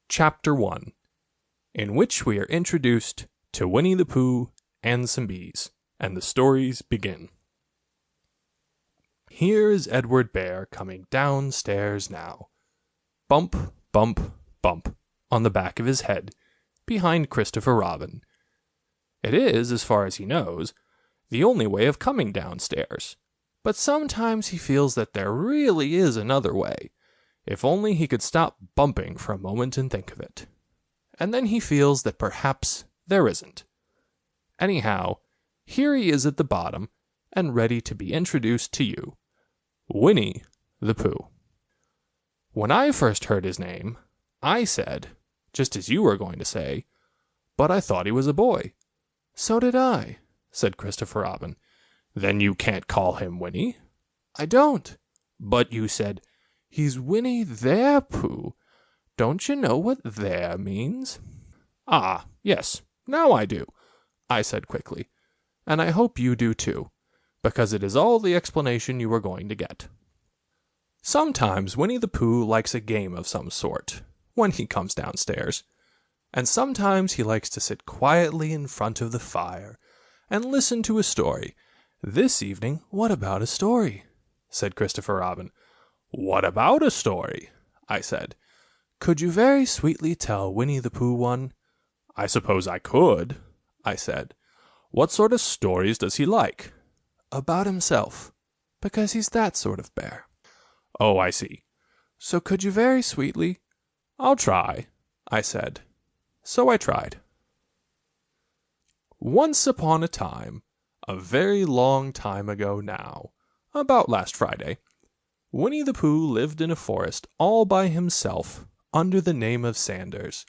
Chapter 1, in which we are introduced to Winnie-the-Pooh and some bees, and the stories begin. Here is Edward Bear coming downstairs now. Bump, bump, bump, on the back of his head, behind Christopher Robin. It is, as far as he knows, the only way of coming downstairs. But sometimes he feels that there really is another way, if only he could stop bumping for a moment and think of it. And then he feels that perhaps there isn't. Anyhow, here he is at the bottom, and ready to be introduced to you. Winnie-the-Pooh. When I first heard his name, I said, just as you were going to say, but I thought he was a boy. So did I, said Christopher Robin. Then you can't call him Winnie? I don't. But you said, he's Winnie-the-Pooh. Don't you know what there means? Ah, yes, now I do, I said quickly, and I hope you do too, because it is all the explanation you are going to get. Sometimes Winnie-the-Pooh likes a game of some sort, when he comes downstairs, and sometimes he likes to sit quietly in front of the fire and listen to a story. This evening, what about a story? Said Christopher Robin. What about a story? I said. Could you very sweetly tell Winnie-the-Pooh one? I suppose I could, I said. What sort of stories does he like? About himself, because he's that sort of bear. Oh, I see. So could you very sweetly? I'll try, I said. So I tried. Once upon a time, a very long time ago now, about last Friday, Winnie-the-Pooh lived in a forest all by himself, under the name of Sanders.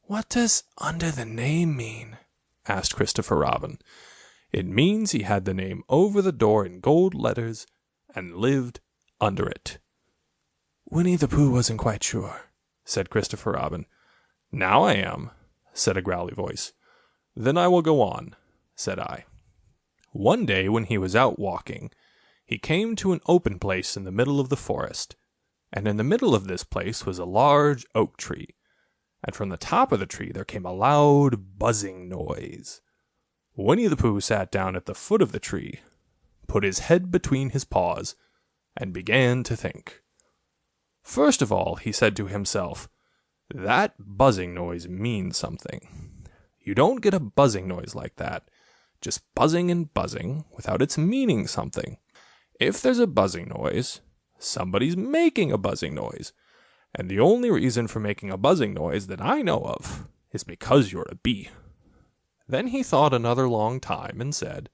What does under the name mean? Asked Christopher Robin. It means he had the name over the door in gold letters, and lived under it. Winnie-the-Pooh wasn't quite sure, said Christopher Robin. Now I am, said a growly voice. Then I will go on, said I. One day when he was out walking, he came to an open place in the middle of the forest, and in the middle of this place was a large oak tree, and from the top of the tree there came a loud buzzing noise. Winnie-the-Pooh sat down at the foot of the tree, put his head between his paws, and began to think. First of all, he said to himself, that buzzing noise means something. You don't get a buzzing noise like that, just buzzing and buzzing, without its meaning something. If there's a buzzing noise, somebody's making a buzzing noise, and the only reason for making a buzzing noise that I know of is because you're a bee. Then he thought another long time and said,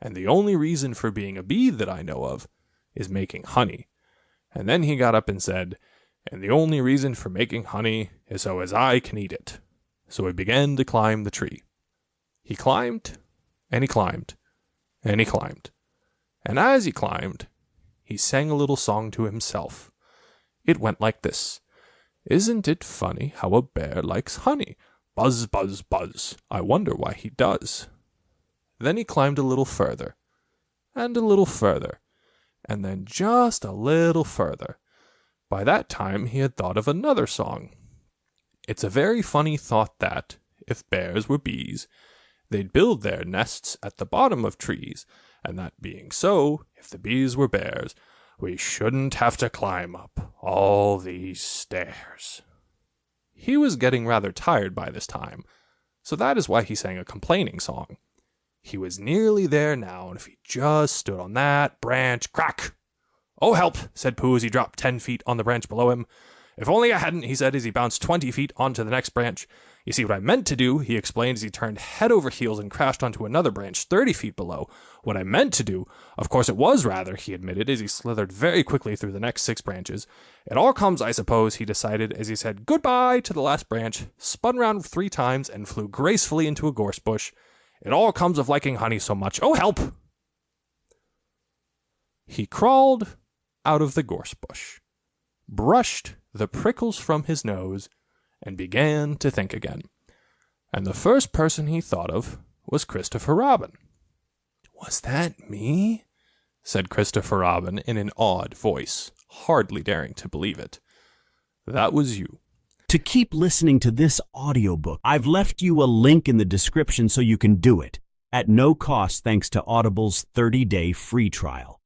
and the only reason for being a bee that I know of is making honey. And then he got up and said, and the only reason for making honey is so as I can eat it. So he began to climb the tree. He climbed, and he climbed, and he climbed. And as he climbed, he sang a little song to himself. It went like this. Isn't it funny how a bear likes honey? Buzz, buzz, buzz. I wonder why he does. Then he climbed a little further, and a little further, and then just a little further. By that time he had thought of another song. It's a very funny thought that, if bears were bees, they'd build their nests at the bottom of trees, and that being so, if the bees were bears, we shouldn't have to climb up all these stairs. He was getting rather tired by this time, so that is why he sang a complaining song. He was nearly there now, and if he just stood on that branch, crack! Oh, help, said Pooh as he dropped 10 feet on the branch below him. If only I hadn't, he said as he bounced 20 feet onto the next branch. You see, what I meant to do, he explained as he turned head over heels and crashed onto another branch 30 feet below. What I meant to do, of course it was rather, he admitted as he slithered very quickly through the next 6 branches. It all comes, I suppose, he decided as he said goodbye to the last branch, spun round 3 times, and flew gracefully into a gorse bush. It all comes of liking honey so much. Oh, help! He crawled out of the gorse bush, brushed the prickles from his nose, and began to think again. And the first person he thought of was Christopher Robin. Was that me? said Christopher Robin in an awed voice, hardly daring to believe it. That was you. To keep listening to this audiobook, I've left you a link in the description so you can do it, at no cost thanks to Audible's 30-day free trial.